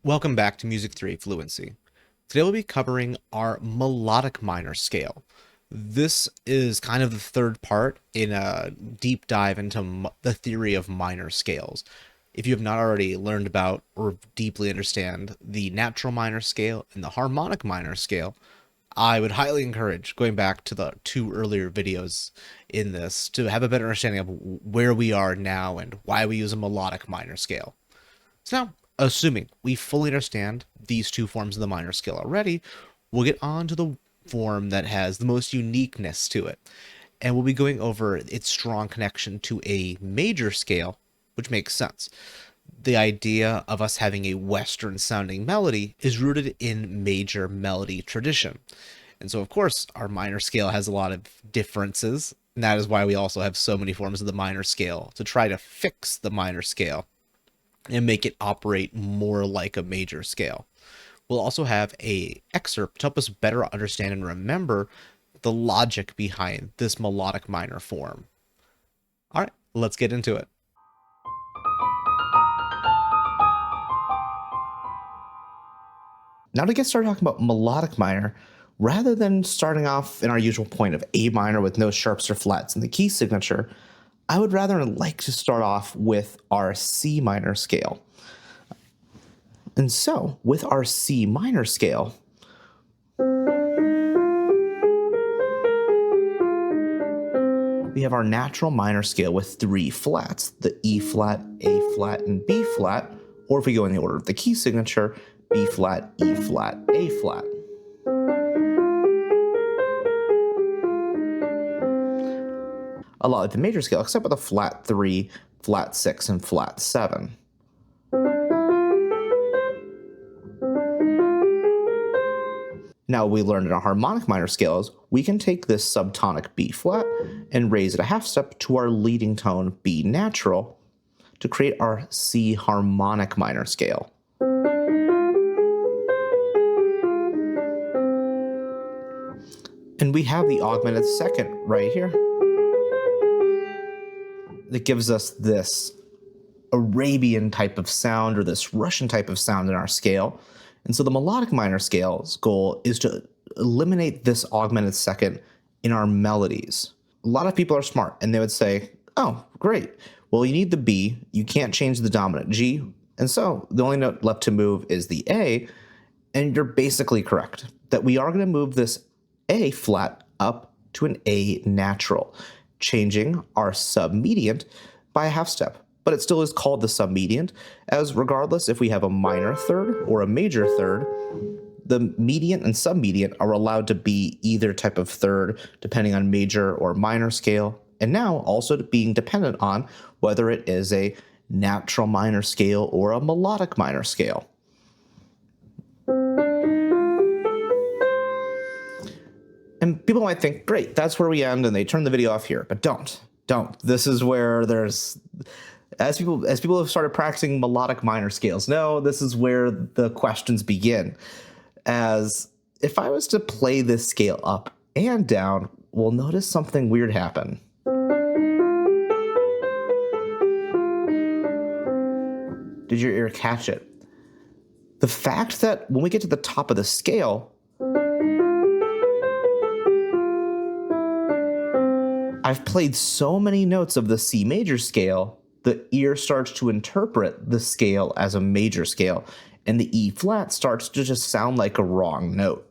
Welcome back to Music 3 Fluency. Today we'll be covering our melodic minor scale. This is kind of the third part in a deep dive into the theory of minor scales. If you have not already learned about or deeply understand the natural minor scale and the harmonic minor scale, I would highly encourage going back to the two earlier videos in this to have a better understanding of where we are now and why we use a melodic minor scale. So now, assuming we fully understand these two forms of the minor scale already, we'll get on to the form that has the most uniqueness to it. And we'll be going over its strong connection to a major scale, which makes sense. The idea of us having a Western sounding melody is rooted in major melody tradition. And so, of course, our minor scale has a lot of differences. And that is why we also have so many forms of the minor scale to try to fix the minor scale and make it operate more like a major scale. We'll also have a excerpt to help us better understand and remember the logic behind this melodic minor form. All right, let's get into it. Now to get started talking about melodic minor, rather than starting off in our usual point of A minor with no sharps or flats in the key signature, I would rather like to start off with our C minor scale. And so, with our C minor scale, we have our natural minor scale with three flats, the E flat, A flat, and B flat, or if we go in the order of the key signature, B flat, E flat, A flat. A lot like the major scale, except with a flat 3, flat 6, and flat 7. Now we learned in our harmonic minor scales, we can take this subtonic B flat and raise it a half step to our leading tone B natural to create our C harmonic minor scale. And we have the augmented second right here that gives us this Arabian type of sound or this Russian type of sound in our scale. And so the melodic minor scale's goal is to eliminate this augmented second in our melodies. A lot of people are smart and they would say, oh, great. Well, you need the B, you can't change the dominant G, and so the only note left to move is the A, and you're basically correct that we are going to move this A flat up to an A natural, changing our submediant by a half step. But it still is called the submediant, as regardless if we have a minor third or a major third, the mediant and submediant are allowed to be either type of third, depending on major or minor scale, and now also being dependent on whether it is a natural minor scale or a melodic minor scale. And people might think, great, that's where we end, and they turn the video off here, but don't. This is where there's, as people have started practicing melodic minor scales, no, this is where the questions begin. As if I was to play this scale up and down, we'll notice something weird happen. Did your ear catch it? The fact that when we get to the top of the scale, I've played so many notes of the C major scale, the ear starts to interpret the scale as a major scale, and the E flat starts to just sound like a wrong note.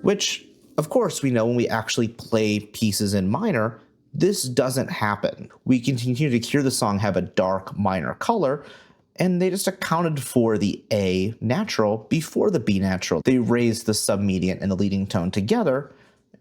Which, of course, we know when we actually play pieces in minor, this doesn't happen. We continue to hear the song have a dark minor color, and they just accounted for the A natural before the B natural. They raised the submediant and the leading tone together,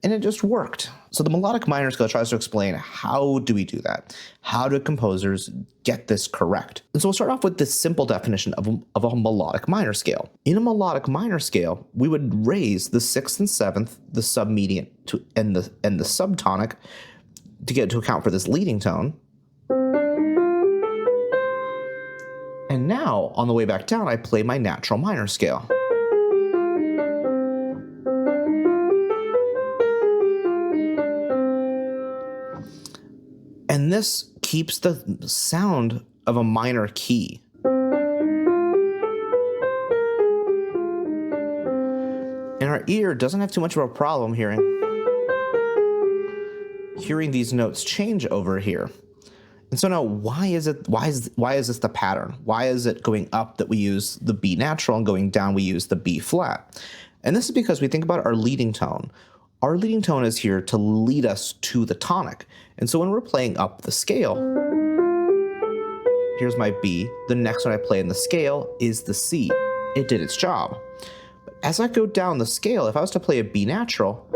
and it just worked. So the melodic minor scale tries to explain, how do we do that? How do composers get this correct? And so we'll start off with this simple definition of a melodic minor scale. In a melodic minor scale, we would raise the 6th and 7th, the submediant and the subtonic to account for this leading tone. And now, on the way back down, I play my natural minor scale. And And this keeps the sound of a minor key. And our ear doesn't have too much of a problem hearing these notes change over here. And so now why is this the pattern? Why is it going up that we use the B natural and going down we use the B flat? And this is because we think about our leading tone. Our leading tone is here to lead us to the tonic. And so when we're playing up the scale, here's my B. The next one I play in the scale is the C. It did its job. But as I go down the scale, if I was to play a B natural,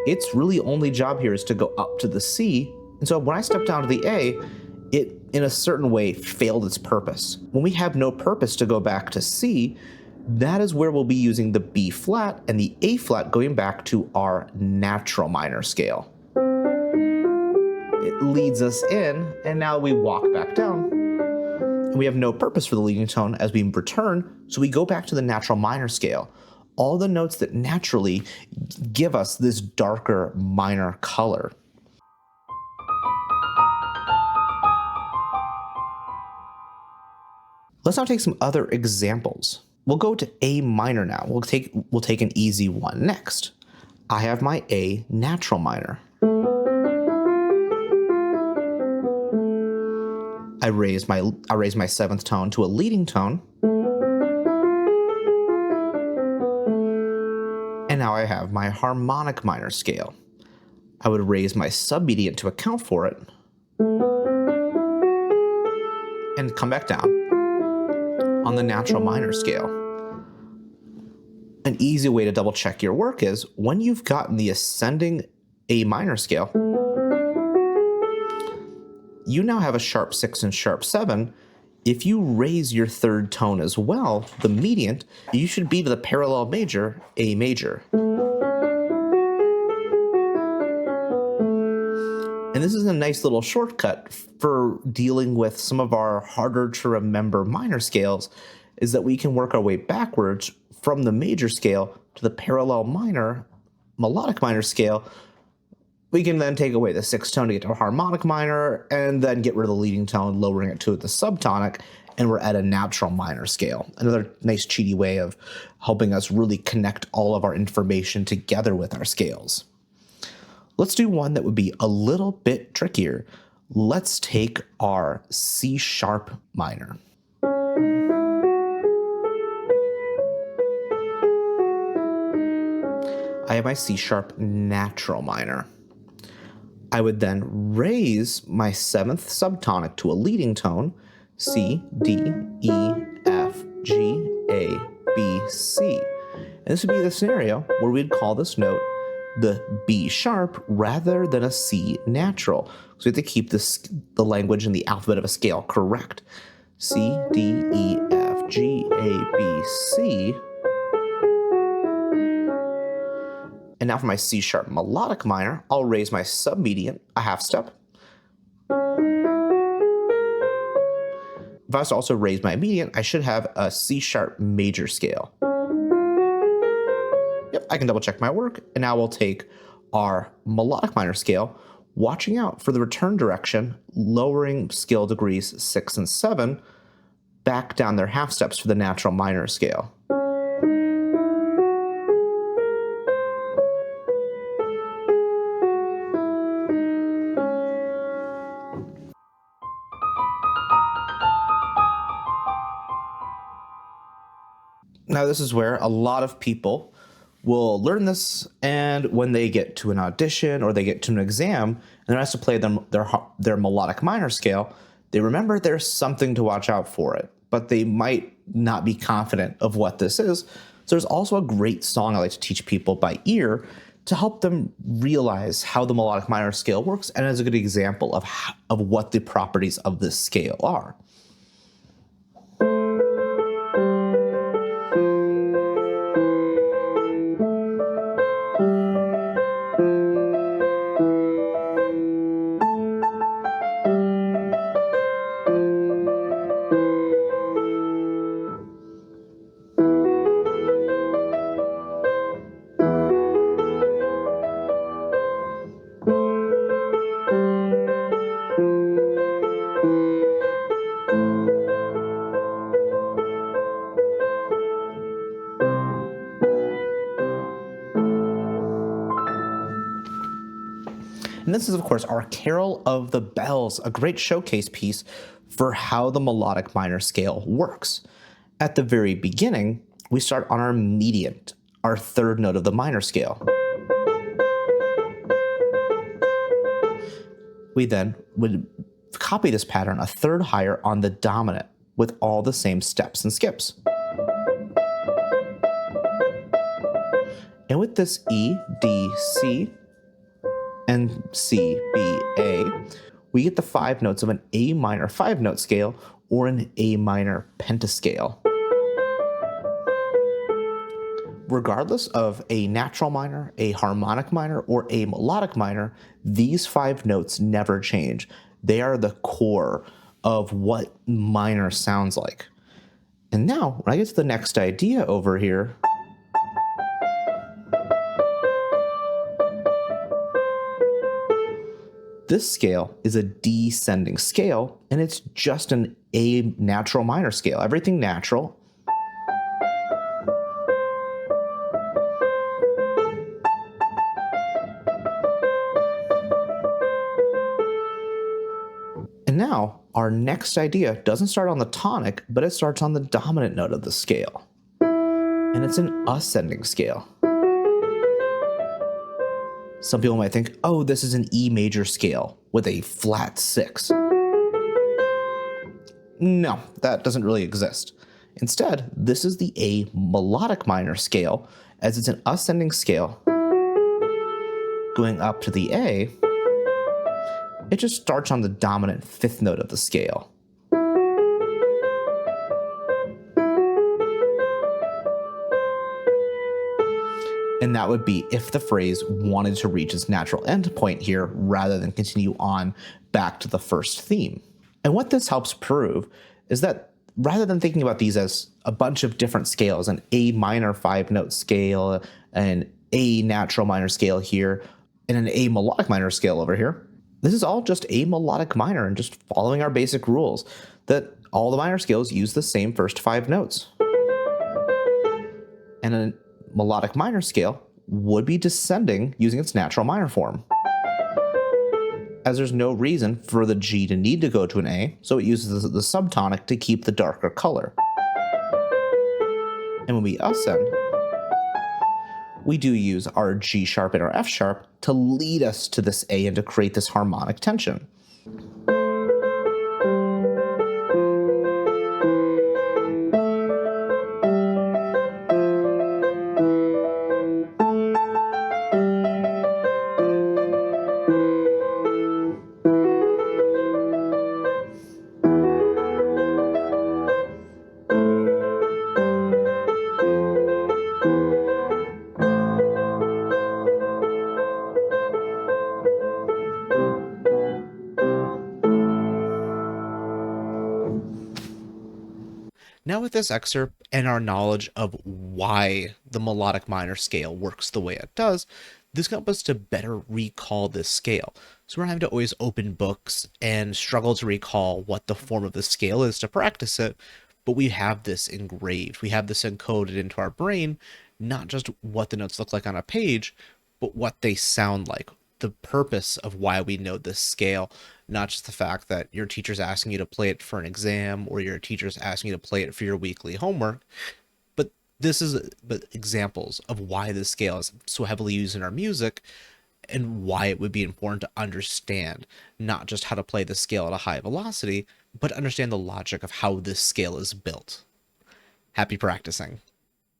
its really only job here is to go up to the C. And so when I step down to the A, it in a certain way failed its purpose. When we have no purpose to go back to C, that is where we'll be using the B flat and the A flat going back to our natural minor scale. It leads us in, and now we walk back down. And we have no purpose for the leading tone as we return, so we go back to the natural minor scale. All the notes that naturally give us this darker minor color. Let's now take some other examples. We'll go to A minor now. We'll take an easy one next. I have my A natural minor. I raise my seventh tone to a leading tone. And now I have my harmonic minor scale. I would raise my submediant to account for it. And come back down on the natural minor scale. An easy way to double check your work is when you've gotten the ascending A minor scale, you now have a sharp 6 and sharp 7. If you raise your third tone as well, the mediant, you should be to the parallel major, A major. And this is a nice little shortcut for dealing with some of our harder to remember minor scales, is that we can work our way backwards from the major scale to the parallel minor, melodic minor scale. We can then take away the sixth tone to get to a harmonic minor, and then get rid of the leading tone, lowering it to the subtonic, and we're at a natural minor scale. Another nice cheaty way of helping us really connect all of our information together with our scales. Let's do one that would be a little bit trickier. Let's take our C sharp minor. I have my C sharp natural minor. I would then raise my seventh subtonic to a leading tone, C, D, E, F, G, A, B, C. And this would be the scenario where we'd call this note the B sharp rather than a C natural. So we have to keep the language and the alphabet of a scale correct. C, D, E, F, G, A, B, C. And now for my C sharp melodic minor, I'll raise my submediant a half step. If I was to also raise my mediant, I should have a C sharp major scale. Yep, I can double check my work, and now we'll take our melodic minor scale, watching out for the return direction, lowering scale degrees 6 and 7, back down their half steps for the natural minor scale. Now, this is where a lot of people will learn this, and when they get to an audition or they get to an exam and they're asked to play their melodic minor scale, they remember there's something to watch out for it, but they might not be confident of what this is. So there's also a great song I like to teach people by ear to help them realize how the melodic minor scale works, and as a good example of what the properties of this scale are. And this is, of course, our Carol of the Bells, a great showcase piece for how the melodic minor scale works. At the very beginning, we start on our median, our third note of the minor scale. We then would copy this pattern a third higher on the dominant with all the same steps and skips. And with this E, D, C, and C, B, A, we get the 5 notes of an A minor 5-note scale or an A minor pentascale. Regardless of a natural minor, a harmonic minor, or a melodic minor, these 5 notes never change. They are the core of what minor sounds like. And now, when I get to the next idea over here, this scale is a descending scale, and it's just an A natural minor scale. Everything natural. And now, our next idea doesn't start on the tonic, but it starts on the dominant note of the scale. And it's an ascending scale. Some people might think, oh, this is an E major scale with a flat 6. No, that doesn't really exist. Instead, this is the A melodic minor scale, as it's an ascending scale. Going up to the A, it just starts on the dominant 5th note of the scale. And that would be if the phrase wanted to reach its natural endpoint here rather than continue on back to the first theme. And what this helps prove is that rather than thinking about these as a bunch of different scales, an A minor 5-note scale, an A natural minor scale here, and an A melodic minor scale over here, this is all just A melodic minor and just following our basic rules that all the minor scales use the same first 5 notes. And a melodic minor scale would be descending using its natural minor form, as there's no reason for the G to need to go to an A, so it uses the subtonic to keep the darker color. And when we ascend, we do use our G sharp and our F sharp to lead us to this A and to create this harmonic tension. Now with this excerpt and our knowledge of why the melodic minor scale works the way it does, this can help us to better recall this scale. So we're not having to always open books and struggle to recall what the form of the scale is to practice it, but we have this engraved. We have this encoded into our brain, not just what the notes look like on a page, but what they sound like. The purpose of why we know this scale, not just the fact that your teacher's asking you to play it for an exam or your teacher's asking you to play it for your weekly homework, but this is examples of why this scale is so heavily used in our music and why it would be important to understand not just how to play the scale at a high velocity, but understand the logic of how this scale is built. Happy practicing.